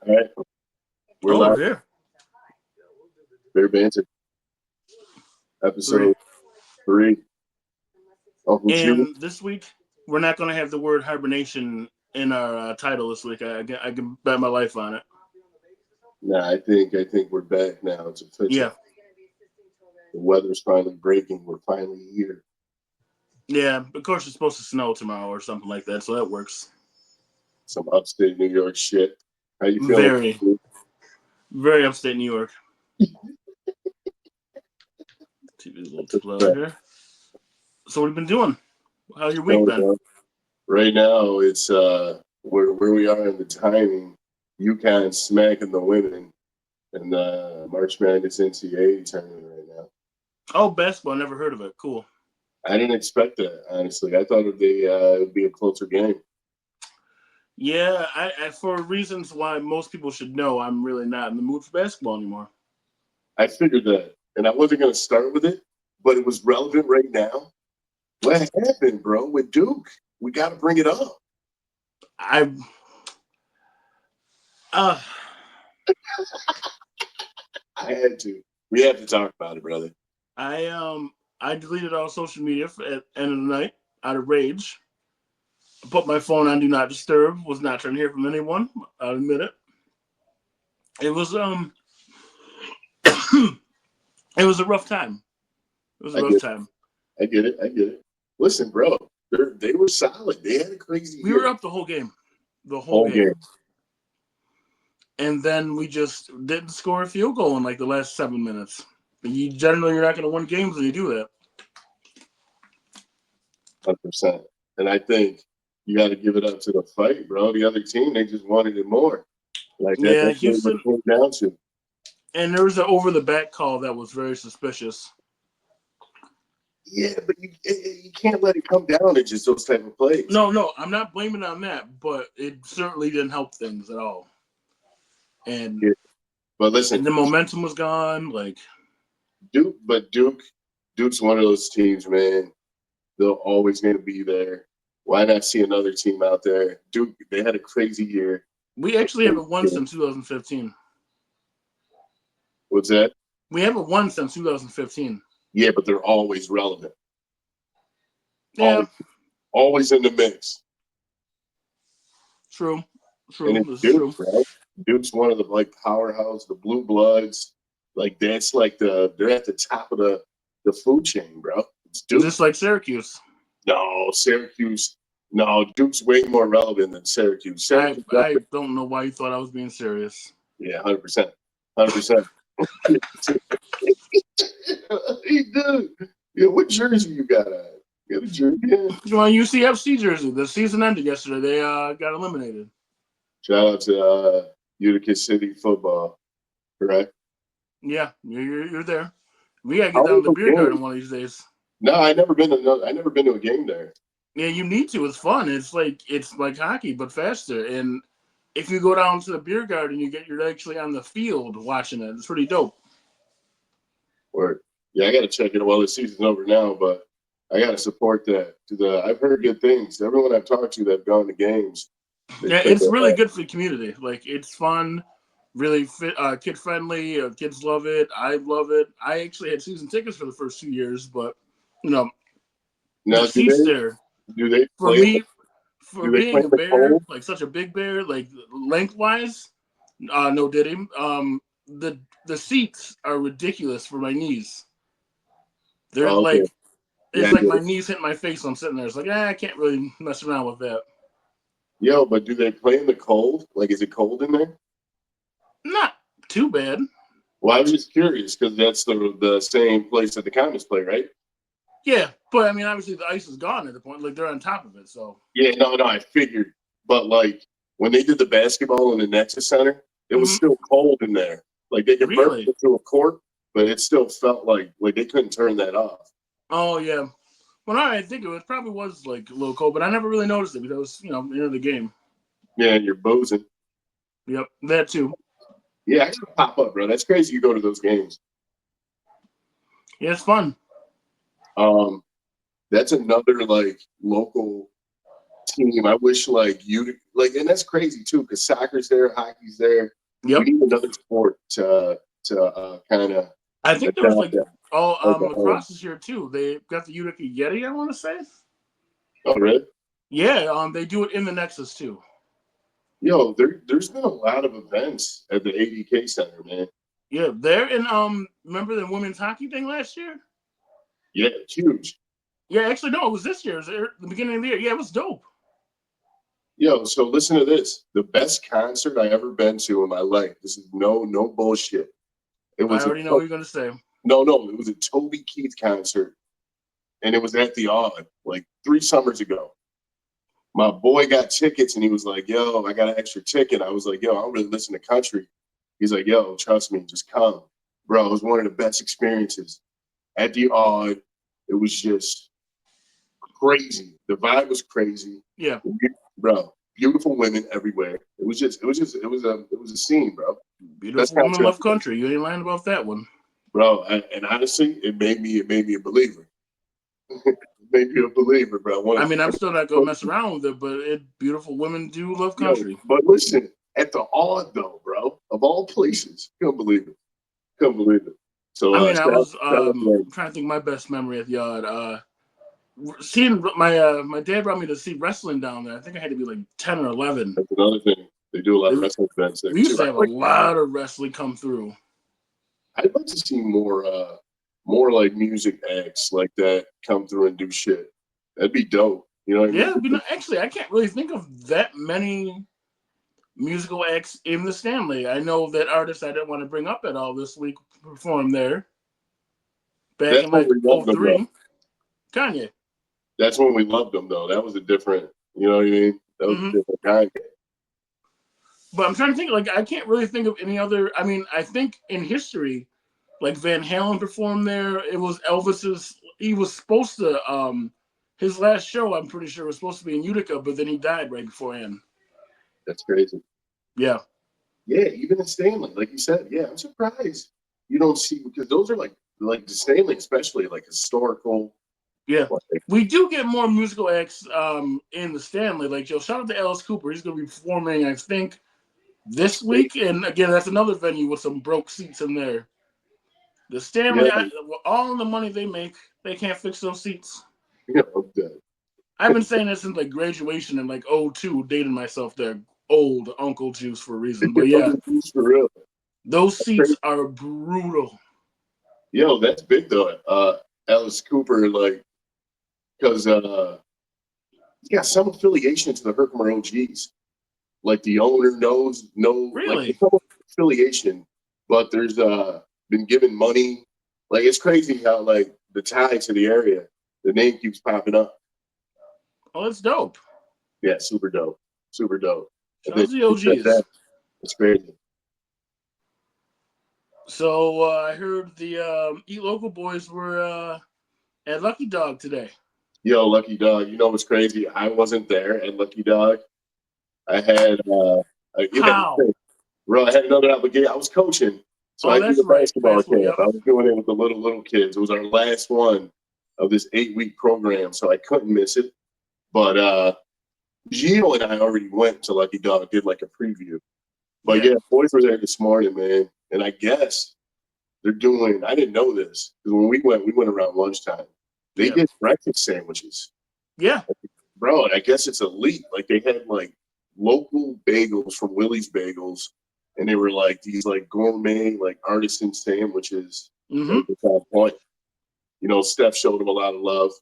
All right, we're Oh, live. there. Bear Banter, Three. episode 3. Uncle Q. And this week, we're not going to have the word hibernation in our title this week. I can bet my life on it. Nah, I think we're back now. It's official. Yeah. The weather's finally breaking. We're finally here. Yeah. Of course, it's supposed to snow tomorrow or something like that, so that works. Some upstate New York shit. How you feeling? Very, very upstate New York. TV's a little too loud here. So, what have you been doing? How's your week been? Right now, it's where we are in the timing. UConn smacking the women in the March Madness NCAA tournament right now. Oh, basketball. Never heard of it. Cool. I didn't expect that, honestly. I thought it would be a closer game. Yeah, for reasons why most people should know, I'm really not in the mood for basketball anymore. I figured that, and I wasn't going to start with it, but it was relevant right now. What happened, bro, with Duke? We got to bring it up. I uh I had to. We have to talk about it, brother. I deleted all social media at the end of the night out of rage. I put my phone on do not disturb. Was not trying to hear from anyone. I'll admit it. It was it was a rough time. It was a I rough get, time. I get it. I get it. Listen, bro, they were solid. They had a crazy We were year. up the whole game, Whole game. and then we just didn't score a field goal in like the last 7 minutes. You're not going to win games when you do that. 100%. And I think you got to give it up to the fight, bro. The other team, they just wanted it more. Like that. Yeah, That's what Houston. it came down to. And there was an over the back call that was very suspicious. Yeah, but you can't let it come down to just those type of plays. No, I'm not blaming on that, but it certainly didn't help things at all. And Yeah. But listen, and the momentum was gone. Like Duke's one of those teams, man. They're always going to be there. Why not see another team out there? Duke, they had a crazy year. we actually haven't won since 2015. What's that? We haven't won since 2015. Yeah, but they're always relevant. Yeah, Always in the mix. true. And it's This is Duke, true. right? Duke's one of the powerhouse, the blue bloods. Like that's like they're at the top of the food chain, bro. It's Duke. Just like Syracuse. No, Syracuse. No, Duke's way more relevant than Syracuse. Syracuse I don't know why you thought I was being serious. Yeah, 100%. 100%. Hey, dude. Yeah, what jersey you got on? You got a jersey? Yeah. You want UCFC jersey? The season ended yesterday. They got eliminated. Shout out to Utica City football, correct? Yeah, you're there. We gotta get How down was to the the beer game? garden one of these days. No, I never been to a game there. Yeah, you need to. It's fun. It's like hockey, but faster. And if you go down to the beer garden, you're actually on the field watching it. It's pretty dope. Or yeah, I got to check it. Well, the season's over now, but I got to support that because I've heard good things. Everyone I've talked to that've gone to games, Yeah, it's really good for the community. Like it's fun, really kid friendly. Kids love it. I love it. I actually had season tickets for the first 2 years, but you know the Now, seats there do they for play? me for Do they play being a the bear, cold? like such a big bear, like lengthwise, no diddy. The seats are ridiculous for my knees. They're Oh, okay. like Yeah, it's I like get my it. knees hit my face when I'm sitting there. It's like I can't really mess around with that. Yo, but do they play in the cold? Like, is it cold in there? Not too bad. Well, I was just curious because that's the same place that the Comets play, right? Yeah, but I mean, obviously the ice is gone at the point. Like they're on top of it, so Yeah, no, I figured. But like when they did the basketball in the Nexus Center, it was still cold in there. Like they converted really. it to a court, but it still felt like they couldn't turn that off. Oh yeah. Well, I think it probably was like a little cold, but I never really noticed it because into the game. Yeah, and you're boozing. Yep, that too. Yeah, I gotta pop up, bro. That's crazy. You go to those games. Yeah, it's fun. Um, that's another like local. team. I wish like you like, and that's crazy too, because soccer's there, hockey's there. We Yep. need another sport to kind of I think there was adopt like that. Like, lacrosse this year too. They got the Utica Yeti, I want to say. oh, really? Yeah, they do it in the Nexus too. Yo, there's been a lot of events at the ADK Center, man. Yeah, there and remember the women's hockey thing last year? Yeah, huge. Yeah, actually no, it was this year. It was the beginning of the year. Yeah, it was dope. Yo, so listen to this. The best concert I ever been to in my life. This is no bullshit. It I was a already know what you're gonna say. no, it was a Toby Keith concert, and it was at the Odd like 3 summers ago. My boy got tickets, and he was like, "Yo, I got an extra ticket." I was like, "Yo, I don't really listen to country." He's like, "Yo, trust me, just come, bro." It was one of the best experiences at the Odd. It was just crazy. The vibe was crazy, Yeah, bro. Beautiful women everywhere. It was a scene, bro. Best beautiful women concert love I've been to, country. You ain't lying about that one. bro. And honestly, it made me a believer. It made me a believer, bro. I I want mean, I'm still not gonna to, mess around with it, but beautiful women do love yo, country. but listen, at the Odd though, bro, of all places, couldn't believe it. Couldn't believe it. So I mean, I was shout out to them. trying to think my best memory at the Yard. Seeing my dad brought me to see wrestling down there. I think I had to be like 10 or 11. That's another thing. They do a lot of They- wrestling events there we used too. to have a lot of wrestling come through. I'd like to see more like music acts like that come through and do shit. That'd be dope. You know what I Yeah, mean? actually, I can't really think of that many musical acts in the Stanley. I know that artists I didn't want to bring up at all this week performed there back That's in when like we loved them though. '03. Kanye. That's when we loved them though. That was a different, you know what I mean? That was a Hmm. different kind. But I'm trying to think, like, I can't really think of any other. I mean, I think in history, like Van Halen performed there. It was Elvis's. He was supposed to. His last show, I'm pretty sure, was supposed to be in Utica, but then he died right beforehand. That's crazy. Yeah. Yeah, even in Stanley, like you said, yeah, I'm surprised you don't see because those are like the Stanley, especially like historical. Yeah. Like, We do get more musical acts in the Stanley. Like, yo, shout out to Alice Cooper. He's going to be performing, I think, this week. And again, that's another venue with some broke seats in there. The yeah, Stanley, all the money they make, they can't fix those seats. yeah, I'm dead. I've been saying this since like graduation and like '02, dating myself there. Old Uncle Juice for a reason. But yeah, For real. those seats are brutal. Yo, that's big though. Alice Cooper, like, because he got some affiliation to the Herkimer OGs. Like the owner knows, like Really? there's some affiliation, but there's been given money. Like it's crazy how like the tie to the area, the name keeps popping up. Oh, it's dope. Yeah, super dope, super dope. And Shout then out to the you said that, OGs. it's crazy. So I heard the Eat Local boys were at Lucky Dog today. Yo, Lucky Dog, you know what's crazy? I wasn't there at Lucky Dog. I had yeah, How? bro, I had another obligation. I was coaching, so Oh, I do that's the right. basketball Basketball. camp. Yep. I was doing it with the little kids. It was our last one of this 8-week program, so I couldn't miss it. But Gio and I already went to Lucky Dog, did like a preview. But Yeah. yeah, boys were there this morning, man. And I guess they're doing. I didn't know this because when we went around lunchtime. They Yeah. did breakfast sandwiches, Yeah. bro. And I guess it's elite. Like they had like local bagels from Willie's Bagels, and they were like these like gourmet like artisan sandwiches that Mm-hmm. was on point. You know, Steph showed them a lot of love.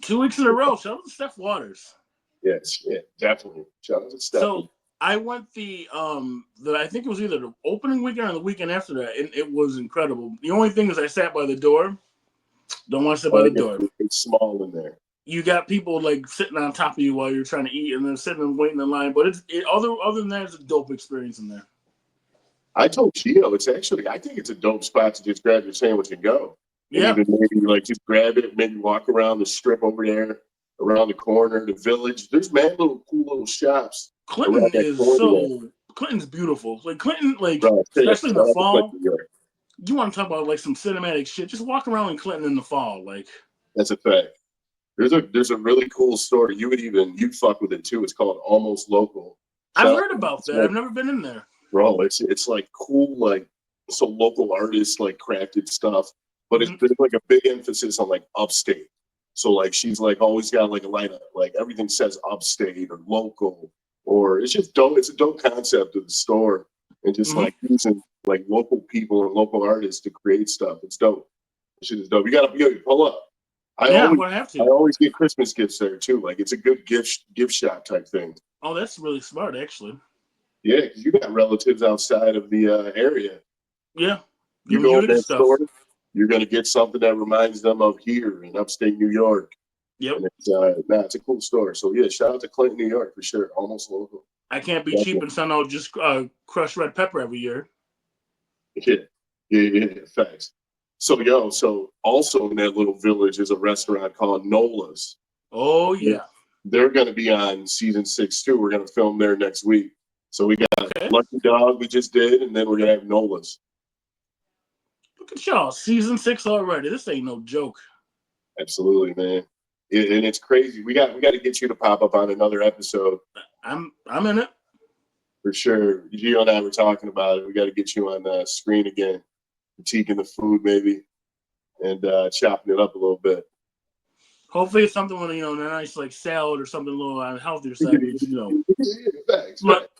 2 weeks in a row. Shout out to Steph Waters. Yes, yeah, definitely. Shout out to Steph. So I went the I think it was either the opening weekend or the weekend after that, and it was incredible. The only thing is I sat by the door. Don't want to sit by the door. It's small in there. You got people like sitting on top of you while you're trying to eat, and then sitting and waiting in line. But other than that, it's a dope experience in there. I told Gio, it's actually, I think it's a dope spot to just grab your sandwich and go. And Yeah. even maybe like just grab it, maybe walk around the strip over there, around the corner, the village. There's mad little cool little shops around Clinton that is corner there. so Clinton's beautiful. Like Clinton, like Bro, especially in the shout out to fall. Clinton, York. You want to talk about like some cinematic shit? Just walk around in Clinton in the fall, like That's a fact. There's a really cool store. You'd fuck with it too. It's called Almost Local. I've Shout heard out about that. to I've never been in there. bro. It's like cool, like so local artists like crafted stuff, but it's been like a big emphasis on like upstate. So like she's like always got like a lineup, like everything says upstate or local, or it's just dope. It's a dope concept of the store, and just like using like local people and local artists to create stuff. It's dope. Shit is dope. You gotta pull up. Yeah, I'm gonna have I to. always get Christmas gifts there too. Like it's a good gift shop type thing. Oh, that's really smart, actually. Yeah, because you got relatives outside of the area. Yeah, You give them go in you the that stuff. store, you're gonna get something that reminds them of here in upstate New York. Yep. And it's a cool store. So yeah, shout out to Clinton, New York for sure. Almost local. I can't be cheap Definitely. and send out just crushed red pepper every year. Yeah, facts. So also in that little village is a restaurant called Nola's. Oh yeah. They're going to be on season 6 too. We're going to film there next week. So we got Okay. Lucky Dog we just did, and then we're going to have Nola's. Look at y'all, season 6 already. This ain't no joke. Absolutely, man. And it's crazy. We got to get you to pop up on another episode I'm in it. for sure. Gio and I were talking about it. We got to get you on the screen again, critiquing the food maybe, and chopping it up a little bit. Hopefully it's something with a nice like salad or something a little on the healthier side. Facts. But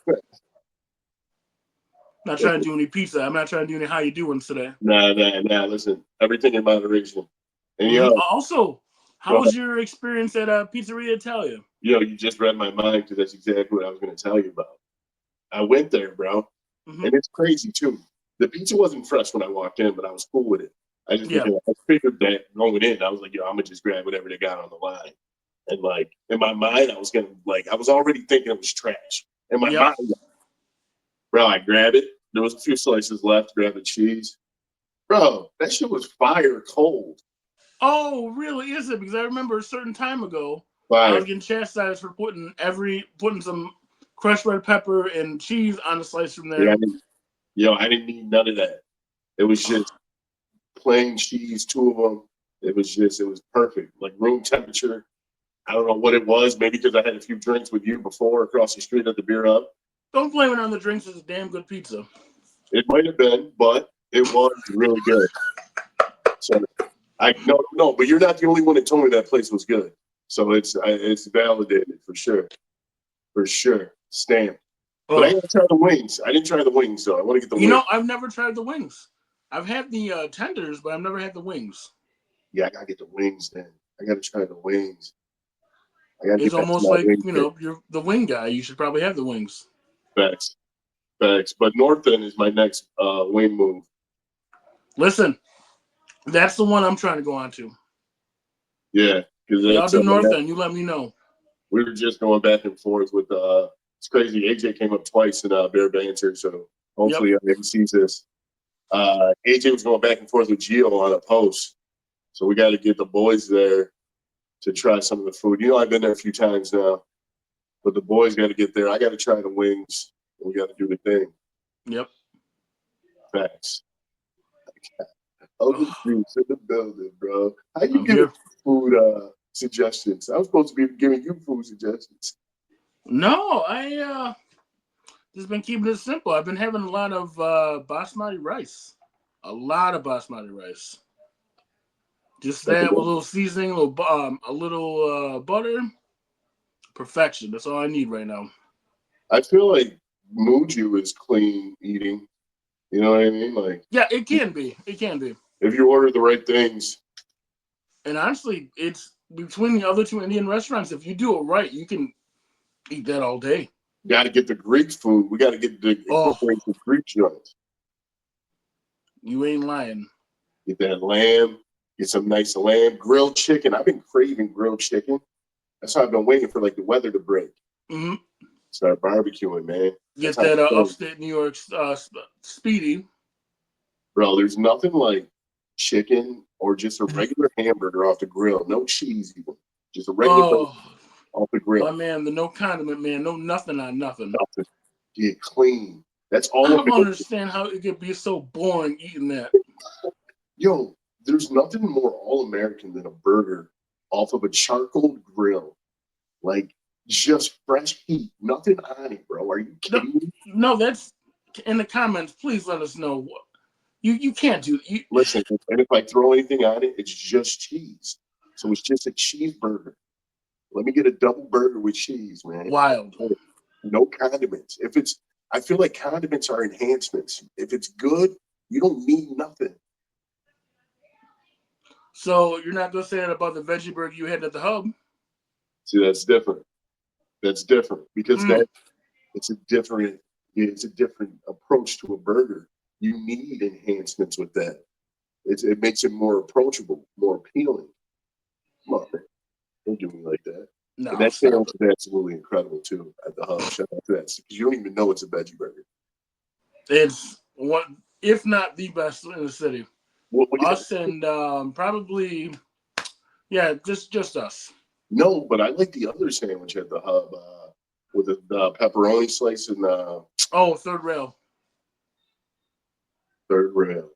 not trying to do any pizza. I'm not trying to do any how you doing today. Nah. Listen, everything in moderation. And Also, how was your experience at Pizzeria Italia? You just read my mind because that's exactly what I was going to tell you about. I went there, bro, and it's crazy too. The pizza wasn't fresh when I walked in, but I was cool with it. I figured that going in, I was like, I'm gonna just grab whatever they got on the line. And like in my mind, I was already thinking it was trash. In my mind, bro, I grabbed it. There was a few slices left. Grab the cheese, bro. That shit was fire cold. Oh, really? Is it? Because I remember a certain time ago, Fire. I was getting chastised for putting some crushed red pepper and cheese on the slice from there. Yeah, I didn't need none of that. It was just plain cheese, 2 of them. It was perfect, like room temperature. I don't know what it was. Maybe because I had a few drinks with you before across the street at the Beer Hub. Don't blame it on the drinks. It's a damn good pizza. It might have been, but it was really good. So no, but you're not the only one that told me that place was good. So it's validated for sure, stamped. But I gotta try the wings. I didn't try the wings though. I want to get the wings. I've never tried the wings. I've had the tenders, but I've never had the wings. Yeah, I gotta get the wings then. I gotta try the wings. It's almost like you're the wing guy. You should probably have the wings. Facts. But North End is my next wing move. Listen, that's the one I'm trying to go on to. Yeah, because I'll do North End. You let me know. We were just going back and forth with it's crazy. AJ came up twice in Bear Banter, so hopefully he sees this. AJ was going back and forth with Gio on a post, so we got to get the boys there to try some of the food. I've been there a few times now, but the boys got to get there. I got to try the wings. We got to do the thing. Yep. Facts. Other streets in the building, bro. How you give food suggestions? I was supposed to be giving you food suggestions. No, I just been keeping it simple. I've been having a lot of basmati rice. A lot of basmati rice. Just that with a little seasoning, a little butter. Perfection. That's all I need right now. I feel like Muju is clean eating. You know what I mean? Like, yeah, it can be. It can be. If you order the right things. And honestly, it's between the other 2 Indian restaurants. If you do it right, you can eat that all day. Got to get the Greek food. We got to get the Greek joints. You ain't lying. Get that lamb. Get some nice lamb. Grilled chicken. I've been craving grilled chicken. That's why I've been waiting for like the weather to break. Start barbecuing, man. Get that upstate New York speedy. Bro, there's nothing like chicken or just a regular hamburger off the grill. No cheese even. Just a regular off the grill. My man, the no condiment, man. No nothing on nothing. Get clean. That's all. I don't understand how it could be so boring eating that. Yo, there's nothing more all-American than a burger off of a charcoal grill, like just fresh heat, nothing on it, bro. Are you No, kidding me? no, that's in the comments. Please let us know. You can't do you. Listen, and if I throw anything on it, it's just cheese. So it's just a cheeseburger. Let me get a double burger with cheese, man. Wild. No condiments. If it's, I feel like condiments are enhancements. If it's good, you don't need nothing. So you're not gonna say that about the veggie burger you had at the hub? See, that's different. That's different because Mm. that it's a different approach to a burger. You need enhancements with that. It makes it more approachable, more appealing. Come on, man. Don't do me like that. And No, that stop sandwich it. is absolutely incredible too at the hub. Shout out to that because you don't even know it's a veggie burger. It's one, if not the best in the city. What do you Us and probably, yeah, just us. No, but I like the other sandwich at the hub with the pepperoni slice and Oh, third rail. third rail.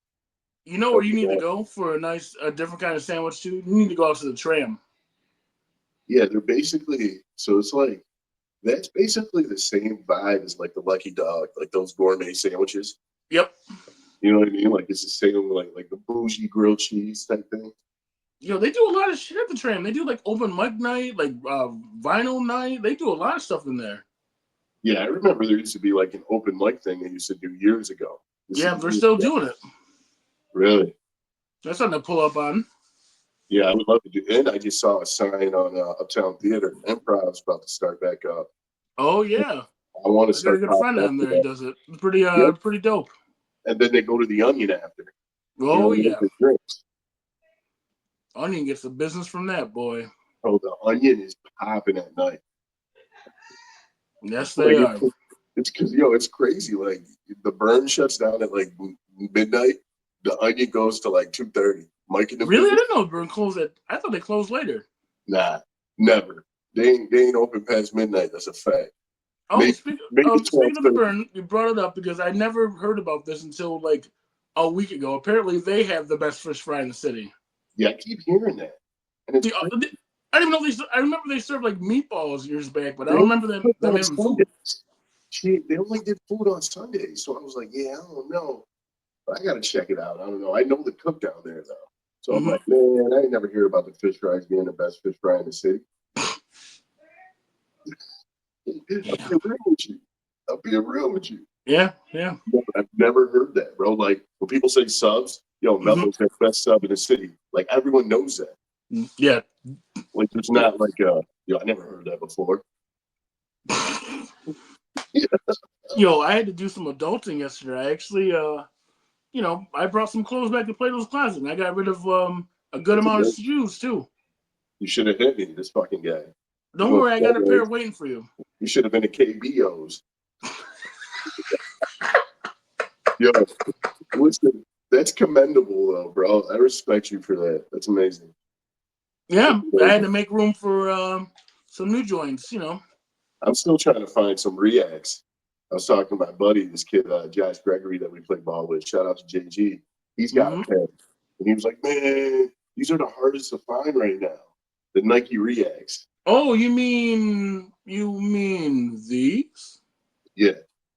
You know where you need to go for a different kind of sandwich too? You need to go out to the tram. Yeah, they're basically so it's like that's basically the same vibe as like the Lucky Dog, like those gourmet sandwiches. Yep. You know what I mean? Like it's the same like the bougie grilled cheese type thing. Yo, they do a lot of shit at the tram. They do like open mic night, like vinyl night. They do a lot of stuff in there. Yeah, I remember there used to be like an open mic thing they used to do years ago. Yeah, they're still doing it. Really? That's something to pull up on. Yeah, I would love to do. And I just saw a sign on Uptown Theater. Improv's about to start back up. Oh yeah, I want to I got a start good friend popping up on for there. He that. does it. It's pretty Yep. pretty dope. And then they go to the Onion after. Oh yeah, the drinks. Onion gets the business from that boy. Oh, the Onion is popping at night. Yes, they Like are. it's because it's crazy. Like the Burn shuts down at like midnight. The Onion goes to like 2:30. Mike and the Really, I Business. didn't know Burn closed at. I thought they closed later. Nah, never. They ain't open past midnight. That's a fact. Oh, Maybe maybe speaking of the 12:30. Burn, you brought it up because I never heard about this until like a week ago. Apparently, they have the best fish fry in the city. Yeah, I keep hearing that, and it's crazy. I didn't even know they. I remember they served like meatballs years back, but I They don't only remember them put on having food. Sundays. They only did food on Sundays, so I was like, yeah, I don't know. But I gotta check it out. I don't know. I know the cook down there though, so I'm Mm-hmm. like, man, I ain't never hear about the fish fries being the best fish fry in the city. Yeah. I'll be real with you. Yeah. I've never heard that, bro. Like when people say subs, Mello's the best sub in the city. Like everyone knows that. Yeah. Like there's not like I never heard that before. Yo, I had to do some adulting yesterday. I actually, I brought some clothes back to Plato's Closet, and I got rid of a good amount of shoes too. You should have hit me, this fucking guy. Don't worry, I got a pair waiting for you. You should have been at KBO's. Yo, listen, that's commendable though, bro. I respect you for that. That's amazing. Yeah, I had to make room for some new joints, I'm still trying to find some reacts. I was talking to my buddy, this kid, Josh Gregory, that we play ball with. Shout out to JG. He's got a pair. And he was like, man, these are the hardest to find right now. The Nike Reacts. Oh, you mean these? Yeah,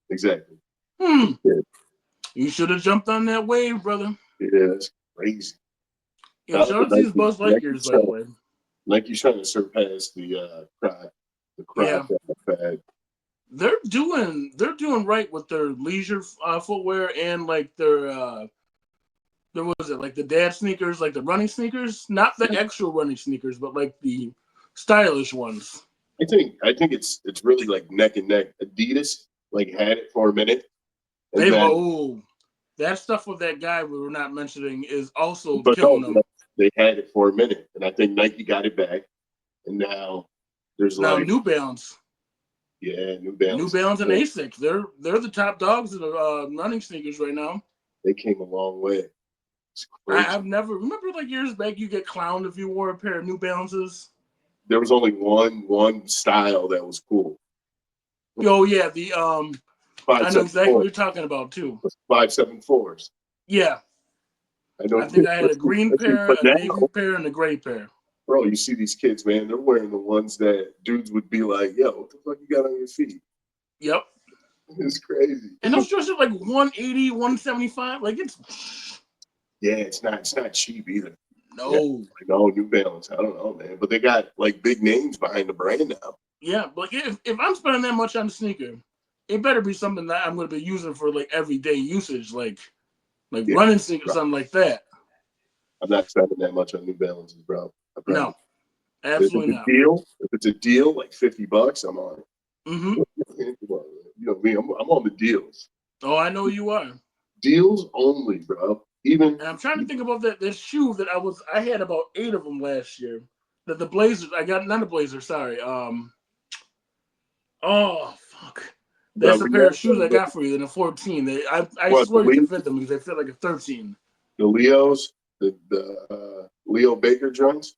exactly. Yeah. You should have jumped on that wave, brother. Yeah, that's crazy. Yeah, shout out to these Buzz Lightyears, by the way. Nike's trying to surpass the Croc fad. They're doing right with their leisure footwear and like their was it like the dad sneakers, like the running sneakers, not the actual running sneakers, but like the stylish ones. I think it's really like neck and neck. Adidas like had it for a minute. That stuff with that guy we were not mentioning is also killing them. They had it for a minute, and I think Nike got it back, and now there's New Balance. Yeah, New Balance. New Balance and Asics. They're the top dogs in the running sneakers right now. They came a long way. I've never remember like years back you get clowned if you wore a pair of New Balances. There was only one style that was cool. Oh yeah, the I know exactly what you're talking about too. 574s. Yeah. I think I had a green pair, a navy pair, and a gray pair. Bro, you see these kids, man, they're wearing the ones that dudes would be like, yo, what the fuck you got on your feet? Yep. It's crazy. And those shorts are like 180, 175. Like Yeah, it's not cheap either. Yeah, no. no New Balance. I don't know, man. But they got like big names behind the brand now. Yeah, but if I'm spending that much on a sneaker, it better be something that I'm going to be using for like everyday usage, like Yeah, running sneakers, bro. something like that. I'm not spending that much on New Balances, bro. I No, promise. absolutely not. If it's a deal, like $50, I'm on it. Mm-hmm. You know me, I'm on the deals. Oh, I know you are. Deals only, bro. Even And I'm trying to think about that shoe that I had about 8 of them last year. The Blazers I got, not the Blazers, sorry. Oh fuck. the That's a pair Leo, of shoes I got for you in a 14. I what the swear you can fit them because they fit like a 13. the Leos, the Leo Baker joints.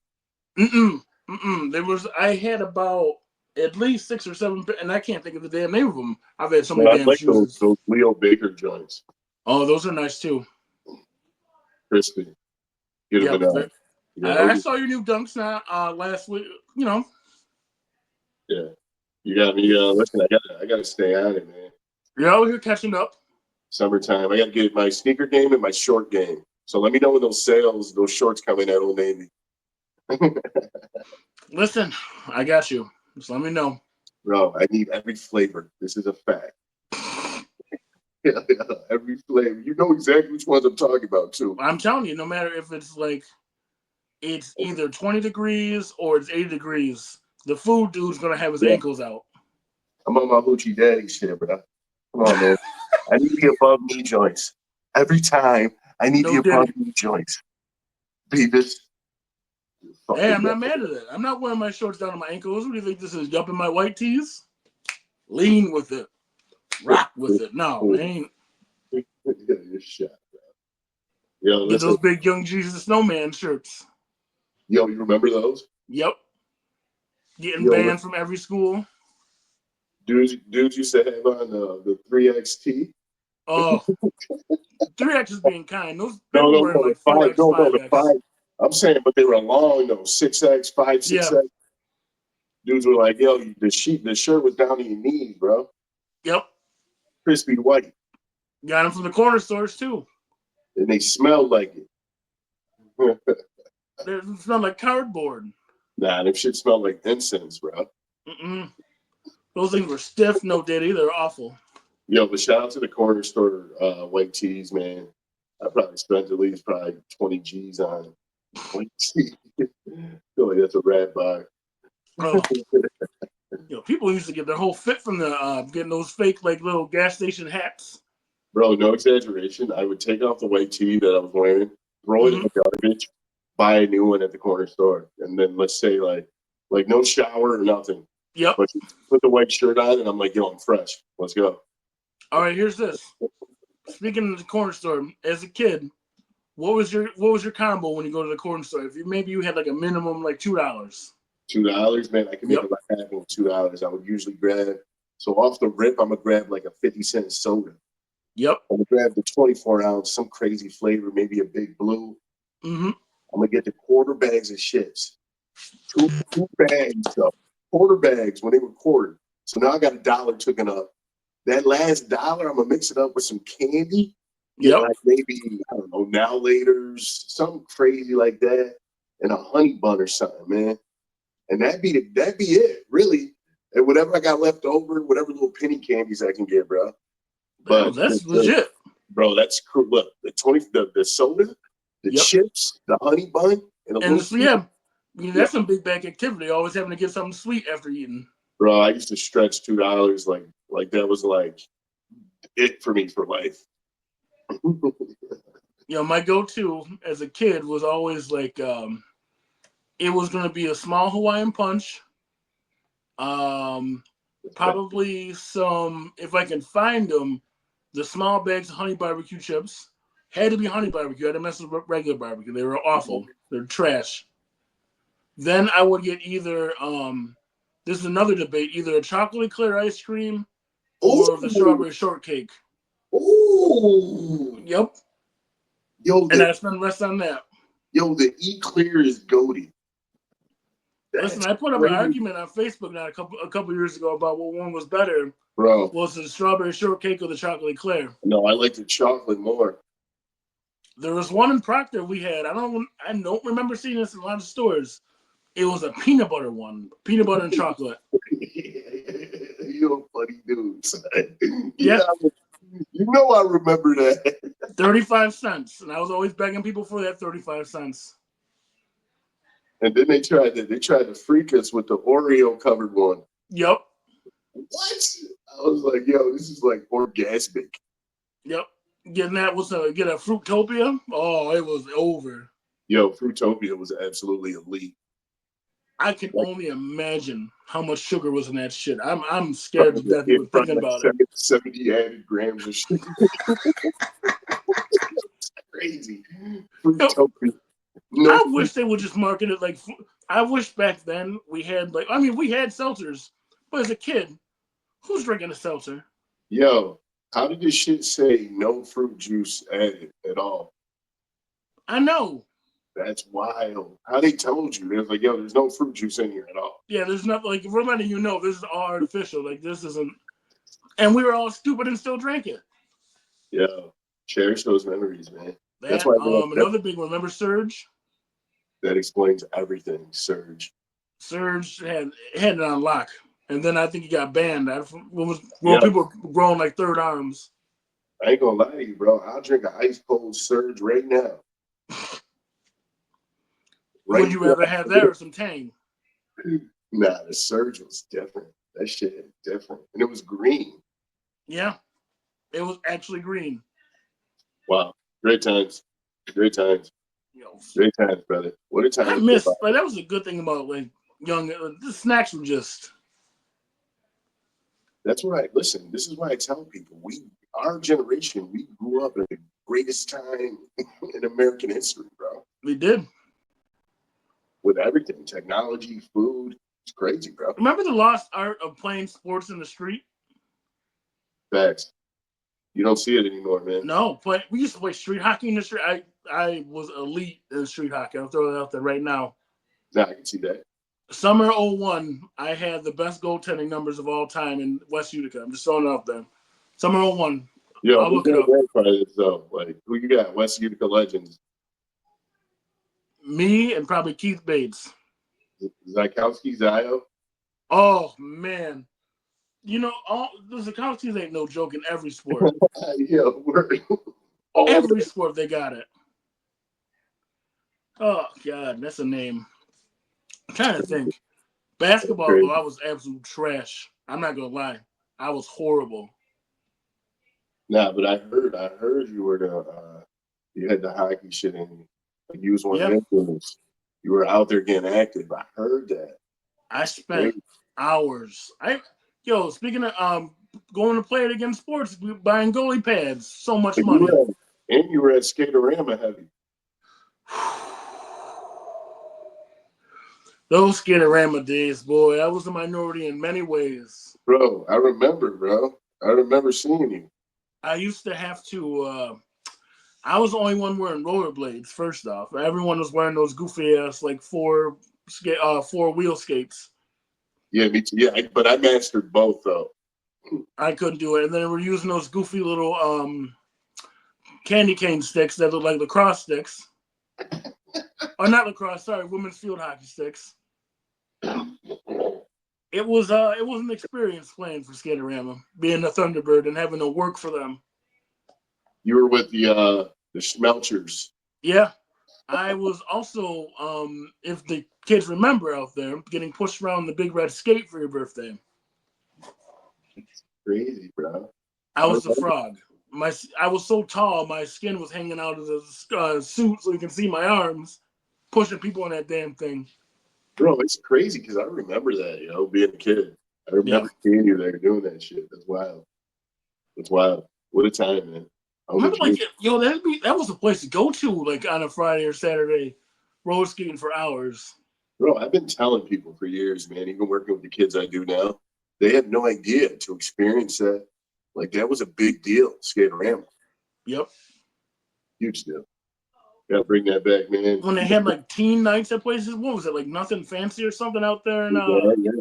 Mm-mm. Mm-mm. I had about at least 6 or 7, and I can't think of the damn name of them. I've had so many But I damn like shoes. those Leo Baker joints. Oh, those are nice too. Crispy. Get them Yeah. in out. Yeah, I those are, saw your new dunks now last week. You know, yeah. You got me. Listen, I gotta stay on it, man. you're out here catching up. Summertime. I gotta get my sneaker game and my short game. So let me know when those shorts coming at Old Navy. Listen, I got you. Just let me know. Bro, I need every flavor. This is a fact. Yeah, every flavor. You know exactly which ones I'm talking about, too. I'm telling you, no matter if it's like it's either 20 degrees or it's 80 degrees, the food dude's gonna have his Yeah, ankles out. I'm on my hoochie daddy shit, bro. Come on, man. I need the above knee joints. Every time, I need the No above diddy. knee joints. Beavis. Hey, Fucking I'm not mad at it. I'm not wearing my shorts down to my ankles. What do you think this is? Yupping my white tees? Lean with it. Rock with it. No, man. Yeah, you're shot. Yo, Get listen. those big young Jesus Snowman shirts. Yo, you remember those? Yep. Getting Yo, banned from every school. dudes used to have on the 3XT. Oh, 3X is being kind. Those No, people no, wearing no, the like five, 4X, no, no, the 5X. five. I'm saying, but they were long though, 6X, five, six Yeah. X. Dudes were like, yo, the shirt was down to your knees, bro. Yep. Crispy white, Got them from the corner stores too. and they smelled like it. They smell like cardboard. Nah, them shit smelled like incense, bro. Mm-mm. Those things were stiff, no diddy. They're awful. Yo, but shout out to the corner store white tees, man. I probably spent at least probably 20 G's on white tees. I feel like that's a rat bar. Oh, people used to get their whole fit from the getting those fake like little gas station hats. Bro, no exaggeration. I would take off the white tee that I was wearing, throw it in Mm-hmm. the garbage, buy a new one at the corner store, and then let's say like no shower or nothing, Yep. but put the white shirt on, and I'm like, yo, I'm fresh. Let's go. All right. Here's this. Speaking of the corner store, as a kid, what was your combo when you go to the corner store? If maybe you had like a minimum like $2. $2, man. I can make Yep. a lot happen with $2. I would usually grab. So off the rip, I'm gonna grab like a 50-cent soda. Yep. I'm gonna grab the 24-ounce, some crazy flavor, maybe a Big Blue. Mm-hmm. I'm gonna get the quarter bags of chips. Two bags though. Quarter bags when they were quartered. So now I got $1 taken up. That last dollar, I'm gonna mix it up with some candy. Get Yep. like maybe, I don't know, now later's, something crazy like that, and a honey bun or something, man. And that'd be it, really. And whatever I got left over, whatever little penny candies I can get, bro. Damn, But that's legit. bro, that's cool. Look, the soda, the Yep. chips, the honey bun, and a And little this, yeah, yeah. that's some big bag activity. Always having to get something sweet after eating. Bro, I used to stretch $2 like that was like it for me for life. My go-to as a kid was always like it was gonna be a small Hawaiian punch. Probably some, if I can find them, the small bags of honey barbecue chips. Had to be honey barbecue. I had to mess with regular barbecue. They were awful. They're trash. Then I would get either this is another debate, either a chocolate clear ice cream or the Ooh, strawberry shortcake. ooh. Yep. Yo, And the I spend less on that. yo, the E clear is goaty. Listen, That's I put up an crazy, argument on Facebook not a couple years ago about what one was better. bro. Was the strawberry shortcake or the chocolate eclair? No, I like the chocolate more. There was one in Proctor we had. I don't remember seeing this in a lot of stores. It was a peanut butter one, peanut butter and chocolate. You're a funny dude, son. Yeah, You know I remember that. 35 cents, and I was always begging people for that 35 cents. And then they tried to freak us with the Oreo covered one. Yep, What? I was like, yo, this is like orgasmic. yep. Getting that was get a Fruitopia. Oh, it was over. Yo, Fruitopia was absolutely elite. I can Like, only imagine how much sugar was in that shit. I'm scared to death it's even probably thinking like about it. 70 added grams of sugar. It's crazy. Yo, Fruitopia. No, I wish they would just market it like. I wish back then we had like. I mean, we had seltzers, but as a kid, who's drinking a seltzer? yo, how did this shit say no fruit juice added at all? I know. That's wild. How they told you? They're like, yo, there's no fruit juice in here at all. Yeah, there's nothing like we're letting you know this is all artificial. Like this isn't. And we were all stupid and still drank it. Yo, cherish those memories, man. That's That why another big one. Remember Surge? that explains everything, Surge. Surge had it on lock, and then I think he got banned. Yeah, People were growing like third arms. I ain't gonna lie to you, bro. I'll drink an ice cold Surge right now. Would Right you now. rather have that or some Tang? Nah, the Surge was different. That shit is different. And it was green. Yeah, it was actually green. Wow. Great times. Great times. You know, Great times, brother. What a I time to be miss alive. like that was a good thing about like young. The snacks were just That's right. Listen, this is why I tell people our generation, we grew up in the greatest time in American history, bro. we did. With everything, technology, food. It's crazy, bro. Remember the lost art of playing sports in the street? Facts. You don't see it anymore, man. No, we used to play street hockey in the street. I was elite in street hockey. I'll throw that out there right now. Nah, I can see that. Summer '01, I had the best goaltending numbers of all time in West Utica. I'm just throwing it out there. Summer '01. Yo, I'll who's look it gonna up. verify this though? Like, who you got? West Utica legends. Me and probably Keith Bates. Zykowski, Zio. Oh man. You know, all the Zukowskis ain't no joke in every sport. Yeah, we're all Every sport they got it. Oh God, that's a name. I'm trying to think. Basketball though, crazy. I was absolute trash. I'm not gonna lie. I was horrible. Nah, but I heard you were you had the hockey shit in you. Like you was one of Yeah. them dudes. You were out there getting active. I heard that. I That's spent crazy. hours. Speaking of going to play it against sports, buying goalie pads, so much But you money. were and you were at Skaterama heavy. Those Skaterama days, boy, I was a minority in many ways. Bro, I remember, bro. I remember seeing you. I used to have to. I was the only one wearing rollerblades. First off, everyone was wearing those goofy ass like four wheel skates. Yeah, me too. Yeah, but I mastered both though. I couldn't do it, and then we were using those goofy little candy cane sticks that look like lacrosse sticks, or not lacrosse. Sorry, women's field hockey sticks. It was an experience playing for Skaterama, being a Thunderbird and having to work for them. You were with the Schmelchers. Yeah, I was also if the kids remember out there, getting pushed around the big red skate for your birthday. Crazy, bro. I I was the remember. frog. I was so tall, my skin was hanging out of the suit, so you can see my arms pushing people on that damn thing. Bro, it's crazy because I remember that, being a kid. I Yeah. remember seeing you there doing that shit. That's wild. That's wild. What a time, man. How Remember, much like, you, that was a place to go to, like, on a Friday or Saturday, roller skating for hours. bro, I've been telling people for years, man, even working with the kids I do now, they have no idea to experience that. Like, that was a big deal, Skaterama. Yep. Huge deal. Gotta bring that back, man. When they had like teen nights at places, what was it, like Nothing Fancy or something out there? And Yeah,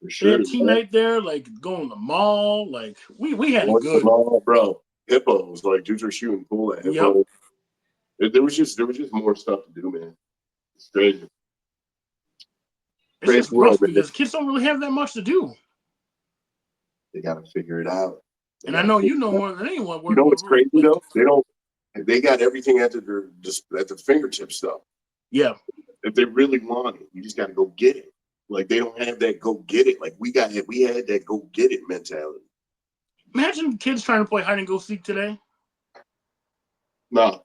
for they sure. had teen Man. night there, like going to the mall. Like we had it Going to the good. mall, bro. Hippos, like dudes are shooting pool at Yep. hippos. There was just more stuff to do, man. It's crazy. It's Crazy just world, rough man. because kids don't really have that much to do. They gotta figure it out. They And I gotta know figure you know it out. more than anyone You working know with what's crazy like though? They got everything at the fingertips though. yeah. If they really want it, you just gotta go get it. Like they don't have that go get it. Like we had that go get it mentality. Imagine kids trying to play hide and go seek today. No,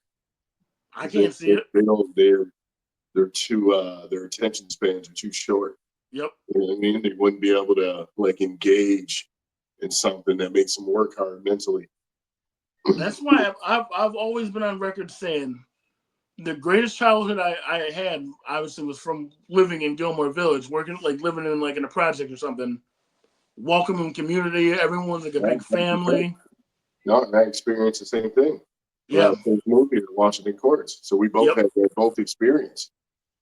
I because they, can't see it. they don't. They're too. Their attention spans are too short. Yep. You know what I mean? They wouldn't be able to like engage in something that makes them work hard mentally. That's why I've always been on record saying the greatest childhood I had obviously was from living in Gilmore Village, working like living in like in a project or something. Welcoming community, everyone's like a big family. No, and I experienced the same thing. When I Yeah. first moved here to Washington Courts, so we both Yep. had that both experience.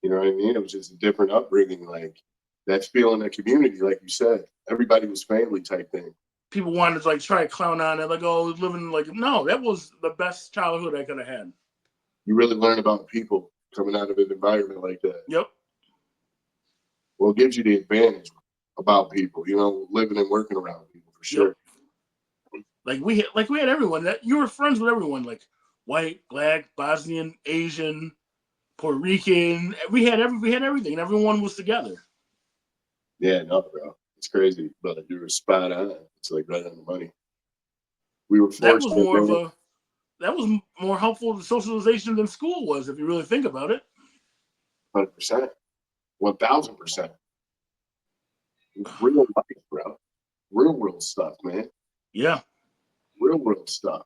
You know what I mean? It was just a different upbringing, like that feeling of community, like you said. Everybody was family type thing. People wanted to like try to clown on it, like, oh, living like no, that was the best childhood I could have had. You really learn about people coming out of an environment like that. Yep. Well, it gives you the advantage about people, you know, living and working around people for Yep. sure. Like we had everyone that you were friends with everyone, like white, black, Bosnian, Asian, Puerto Rican. We had everything, and everyone was together. Yeah, no, bro. It's crazy, but you were spot on. It's like right on the money. We were That was fortunate, more of man. a that was more helpful to socialization than school was, if you really think about it. 100%, 1000%. Real life, bro. Real world stuff, man. Yeah. Real world stuff.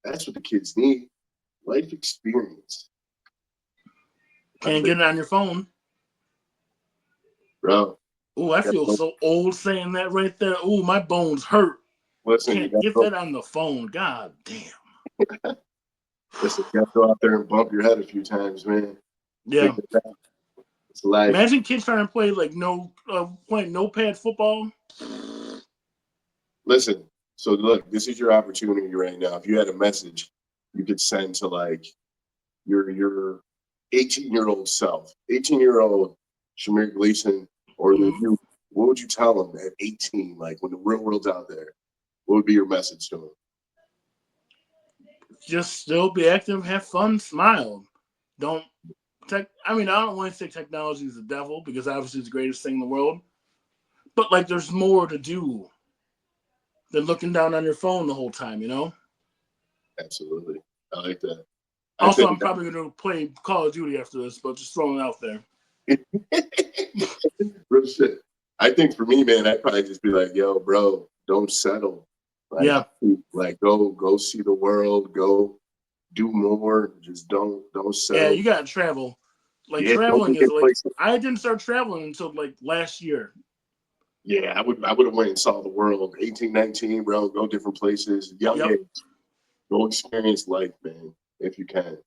That's what the kids need. Life experience. Can't get it on your phone. Bro. Oh, I feel so old saying that right there. Oh, my bones hurt. Listen, you Can't gotta get go. that on the phone. God damn. Listen, you gotta go out there and bump your head a few times, man. Yeah. Figure it out. It's life. Imagine kids trying to play like playing no pad football. Listen, so look, this is your opportunity right now. If you had a message you could send to like your 18-year-old self, 18-year-old Shamir Gleason, or you, what would you tell them at 18, like when the real world's out there? What would be your message to them? Just still be active, have fun, smile. Don't I mean, I don't want to say technology is the devil because obviously it's the greatest thing in the world. But like there's more to do than looking down on your phone the whole time, you know? Absolutely. I like that. I Also, think I'm probably going to play Call of Duty after this, but just throwing it out there. real shit. I think for me, man, I'd probably just be like, yo, bro, don't settle. Like, Yeah. like go see the world, go do more. Just don't settle. Yeah, you got to travel. Like Yeah, traveling don't is get like places. I didn't start traveling until like last year. Yeah, I would have went and saw the world. 18, 19, bro, go different places. Young Yep. age. Go experience life, man, if you can.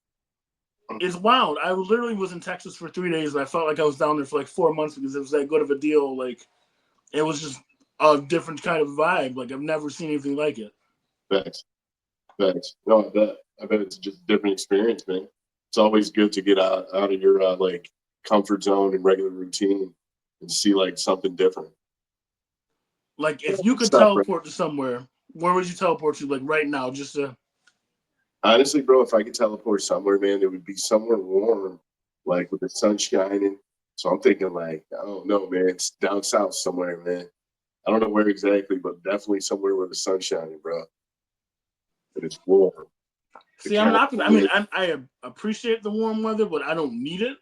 It's wild. I literally was in Texas for 3 days and I felt like I was down there for like 4 months because it was that good of a deal. Like it was just a different kind of vibe. Like I've never seen anything like it. Facts. Facts. No, I bet it's just a different experience, man. It's always good to get out of your like comfort zone and regular routine and see like something different. Like if you could Stuff, right? teleport to somewhere, where would you teleport to? Like right now, just to Honestly, bro, if I could teleport somewhere, man, it would be somewhere warm, like with the sun shining. So I'm thinking like, I don't know, man, it's down south somewhere, man. I don't know where exactly, but definitely somewhere where the sun's shining, bro. And it's warm. see. I'm not. I mean, I appreciate the warm weather, but I don't need it.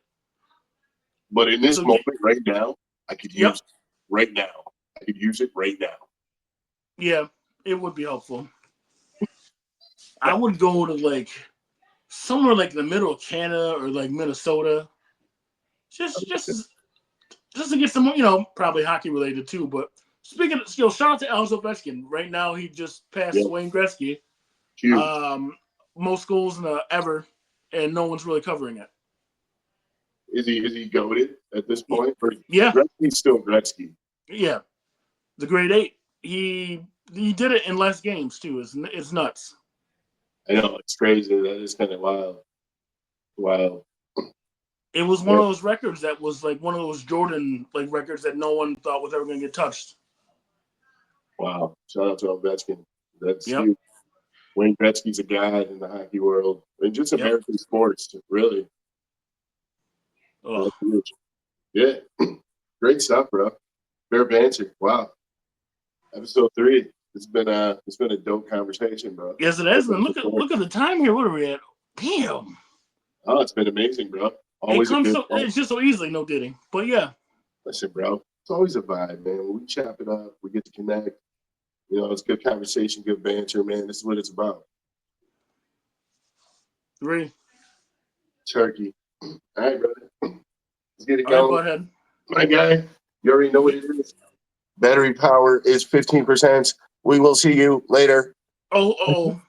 But in this So moment, right now, I could yep. use it right now. I could use it right now. Yeah, it would be helpful. I would go to like somewhere like the middle of Canada or like Minnesota, just to get some, probably hockey related too. But speaking of, shout out to Alex Ovechkin. Right now, he just passed Yeah, Wayne Gretzky. huge. Most goals in ever. and no one's really covering it. Is he goated at this point? Or Yeah, Gretzky's still Gretzky. yeah. The grade 8. He did it in less games too. It's nuts. I know it's crazy. That is kind of wild. Wow. It was one Yeah. of those records that was like one of those Jordan like records that no one thought was ever going to get touched. Wow. Shout out to Ovechkin. That's Yep. huge. Wayne Gretzky's a god in the hockey world and just Yep. American sports, really. Ugh. That's huge. Yeah. Great stuff, bro. Fair banter. Wow. Episode 3. It's been a dope conversation, bro. Yes, it has been. Look at the time here. What are we at? Damn. Oh, it's been amazing, bro. It Always a comes good so time. it's just so easily, no kidding. But yeah. Listen, bro. It's always a vibe, man. When we chop it up, we get to connect. You know, it's good conversation, good banter, man. This is what it's about. 3. Turkey. All right, brother. Let's get it All right, going. butthead. My guy, you already know what it is. Battery power is 15%. We will see you later. Oh.